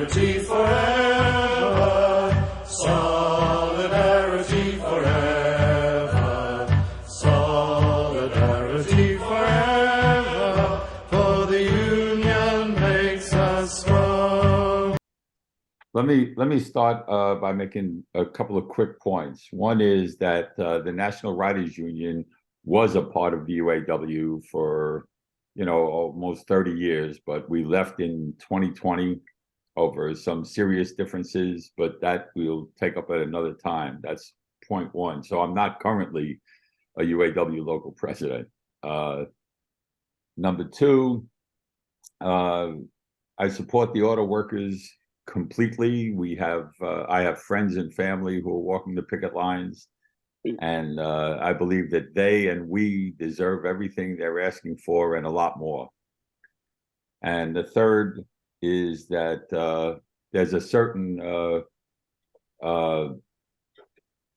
Solidarity forever, solidarity forever, solidarity forever, for the union makes us strong. Let me start by making a couple of quick points. One is that the National Writers Union was a part of the UAW for almost 30 years, but we left in 2020 over some serious differences, but that we'll take up at another time. That's point one. So I'm not currently a UAW local president. Number two, I support the auto workers completely. I have friends and family who are walking the picket lines, and I believe that they and we deserve everything they're asking for and a lot more. And the third is that there's a certain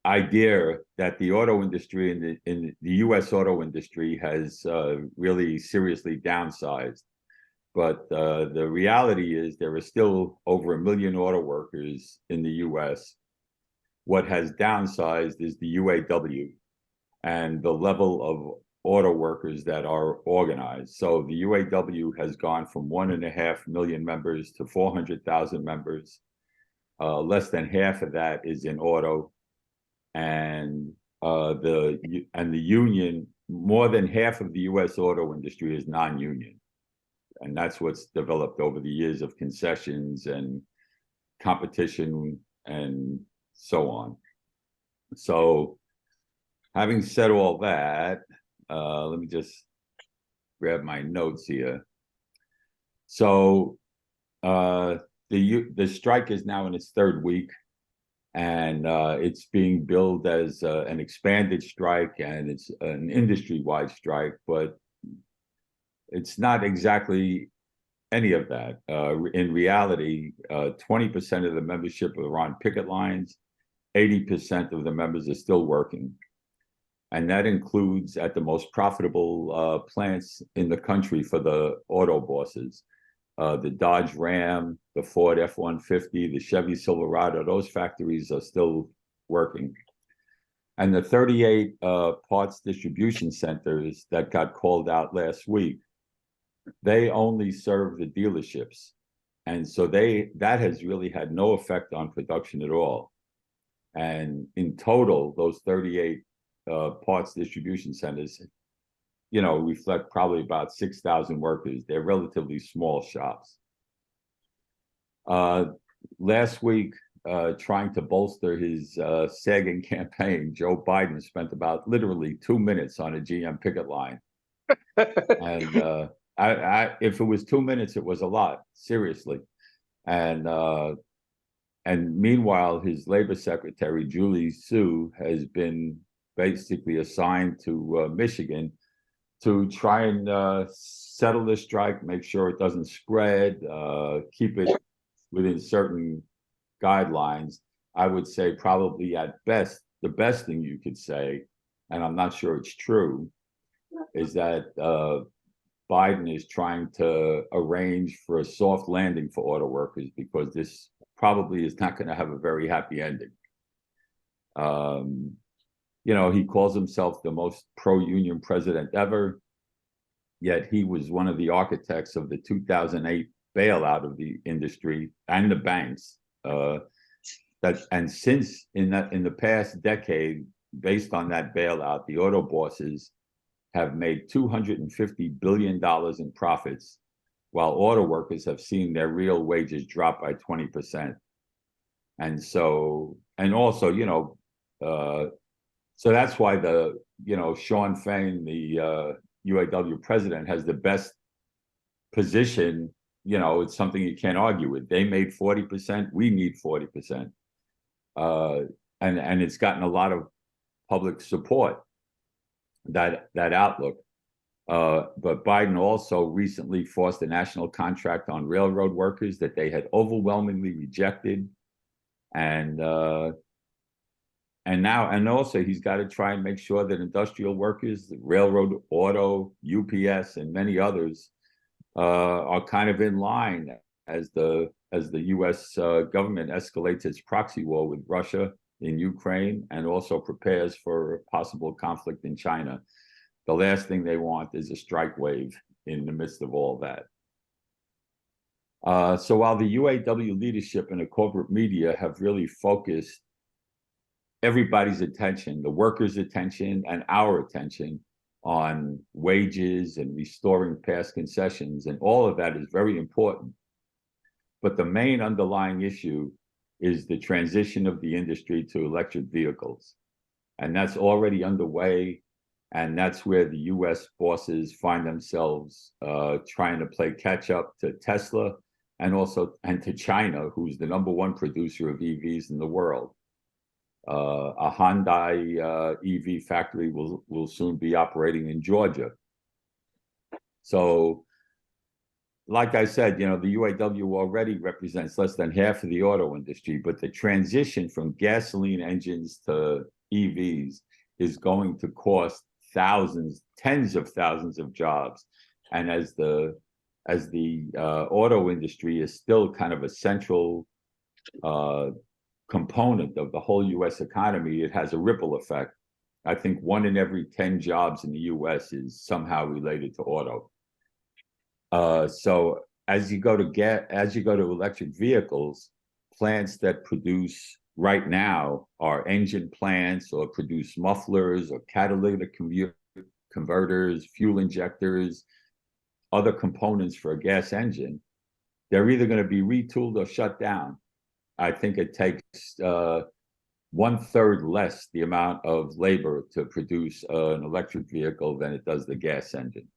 idea that the auto industry in the U.S. auto industry has really seriously downsized. But the reality is there are still over 1 million auto workers in the U.S. What has downsized is the UAW and the level of auto workers that are organized. So the UAW has gone from 1.5 million members to 400,000 members. Less than half of that is in auto, and the union, more than half of the U.S. auto industry is non-union, and that's what's developed over the years of concessions and competition and so on. So, having said all that, let me just grab my notes here. So, the strike is now in its third week, and it's being billed as an expanded strike, and it's an industry-wide strike, but it's not exactly any of that. In reality, 20% of the membership are on picket lines, 80% of the members are still working. And that includes at the most profitable plants in the country for the auto bosses. The Dodge Ram, the Ford F-150, the Chevy Silverado, those factories are still working. And the 38 parts distribution centers that got called out last week, they only serve the dealerships. And so that has really had no effect on production at all. And in total, those 38 parts distribution centers, reflect probably about 6,000 workers. They're relatively small shops. Last week, trying to bolster his sagging campaign, Joe Biden spent about literally 2 minutes on a GM picket line. And if it was 2 minutes, it was a lot, seriously. And meanwhile, his labor secretary, Julie Su, has been basically assigned to Michigan to try and settle the strike, make sure it doesn't spread, keep it within certain guidelines. I would say probably at best, the best thing you could say, and I'm not sure it's true, is that Biden is trying to arrange for a soft landing for auto workers, because this probably is not going to have a very happy ending. He calls himself the most pro-union president ever, yet he was one of the architects of the 2008 bailout of the industry and the banks. And since in the past decade, based on that bailout, the auto bosses have made $250 billion in profits, while auto workers have seen their real wages drop by 20%. And so, and also, so that's why Shawn Fain, the UAW president, has the best position. It's something you can't argue with. They made 40%, we need 40%. And it's gotten a lot of public support, that outlook. But Biden also recently forced a national contract on railroad workers that they had overwhelmingly rejected. And also he's got to try and make sure that industrial workers, the railroad, auto, UPS, and many others are kind of in line as the U.S. Government escalates its proxy war with Russia in Ukraine and also prepares for a possible conflict in China. The last thing they want is a strike wave in the midst of all that. So while the UAW leadership and the corporate media have really focused everybody's attention, the workers' attention and our attention on wages and restoring past concessions, and all of that is very important. But the main underlying issue is the transition of the industry to electric vehicles. And that's already underway. And that's where the US bosses find themselves trying to play catch up to Tesla and to China, who's the #1 producer of EVs in the world. A Hyundai EV factory will soon be operating in Georgia. So, like I said, the UAW already represents less than half of the auto industry, but the transition from gasoline engines to EVs is going to cost thousands, tens of thousands of jobs. And as the auto industry is still kind of a central component of the whole U.S. economy, it has a ripple effect. I think 1 in every 10 jobs in the U.S. is somehow related to auto. So as you go to electric vehicles, plants that produce right now are engine plants or produce mufflers or catalytic converters, fuel injectors, other components for a gas engine. They're either going to be retooled or shut down. I think it takes 1/3 less the amount of labor to produce an electric vehicle than it does the gas engine.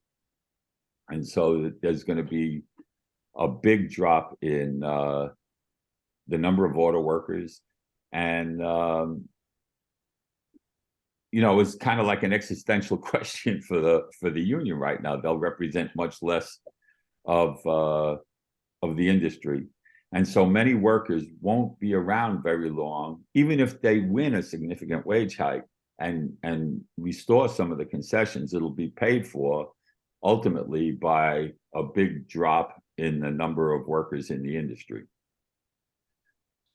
And so there's going to be a big drop in the number of auto workers. And, it's kind of like an existential question for the union right now. They'll represent much less of the industry. And so many workers won't be around very long, even if they win a significant wage hike and restore some of the concessions. It'll be paid for ultimately by a big drop in the number of workers in the industry.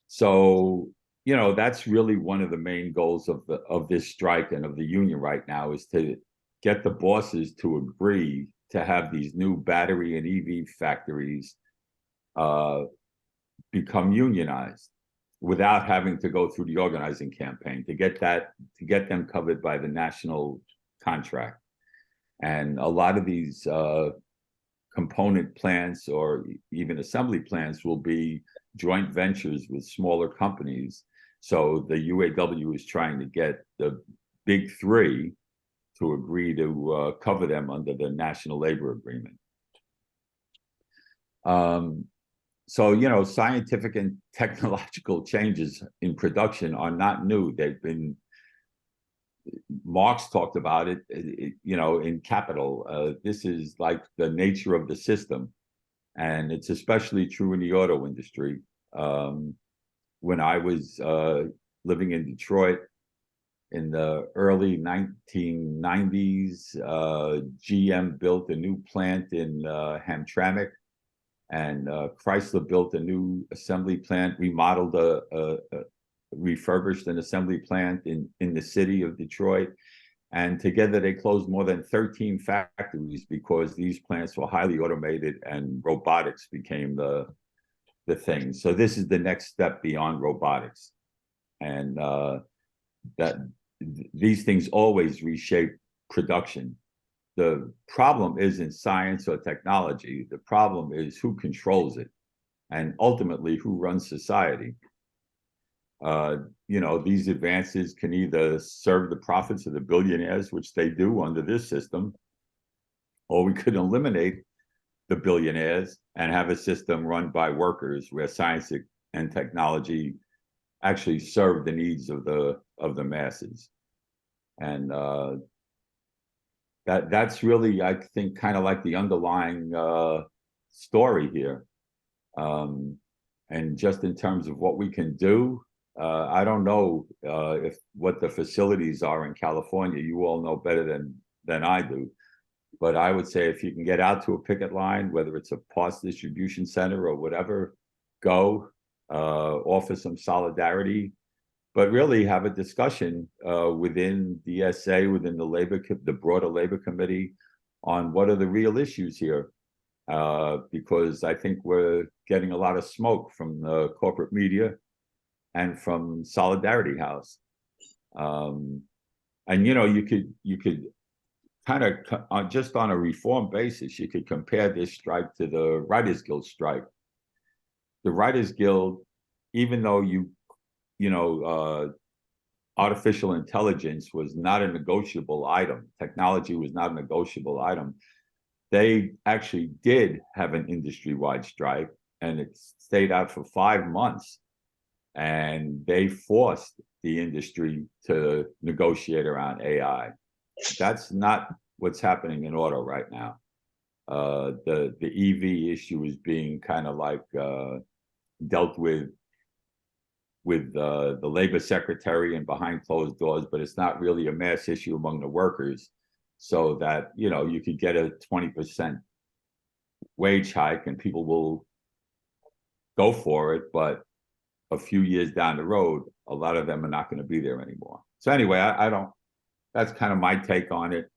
So, that's really one of the main goals of this strike and of the union right now, is to get the bosses to agree to have these new battery and EV factories become unionized without having to go through the organizing campaign, to get them covered by the national contract. And a lot of these component plants or even assembly plants will be joint ventures with smaller companies. So the UAW is trying to get the big three to agree to cover them under the National Labor Agreement. So, scientific and technological changes in production are not new. Marx talked about it, in Capital. This is like the nature of the system. And it's especially true in the auto industry. When I was living in Detroit in the early 1990s, GM built a new plant in Hamtramck, and Chrysler built a new assembly plant, refurbished an assembly plant in the city of Detroit. And together they closed more than 13 factories because these plants were highly automated and robotics became the thing. So this is the next step beyond robotics. And that these things always reshape production. The problem isn't science or technology. The problem is who controls it and ultimately who runs society. These advances can either serve the profits of the billionaires, which they do under this system, or we could eliminate the billionaires and have a system run by workers where science and technology actually serve the needs of the masses. And that's really, I think, kind of like the underlying story here. And just in terms of what we can do, I don't know what the facilities are in California. You all know better than I do. But I would say if you can get out to a picket line, whether it's a parts distribution center or whatever, go, offer some solidarity, but really have a discussion within DSA, within the broader labor committee, on what are the real issues here. Because I think we're getting a lot of smoke from the corporate media and from Solidarity House. And you could kind of just on a reform basis, you could compare this strike to the Writers Guild strike. The Writers Guild, even though artificial intelligence was not a negotiable item, technology was not a negotiable item, they actually did have an industry-wide strike, and it stayed out for 5 months. And they forced the industry to negotiate around AI. That's not what's happening in auto right now. The EV issue is being kind of like dealt with the labor secretary and behind closed doors, but it's not really a mass issue among the workers, so that you could get a 20% wage hike and people will go for it, but a few years down the road, a lot of them are not going to be there anymore. So anyway, I don't. That's kind of my take on it.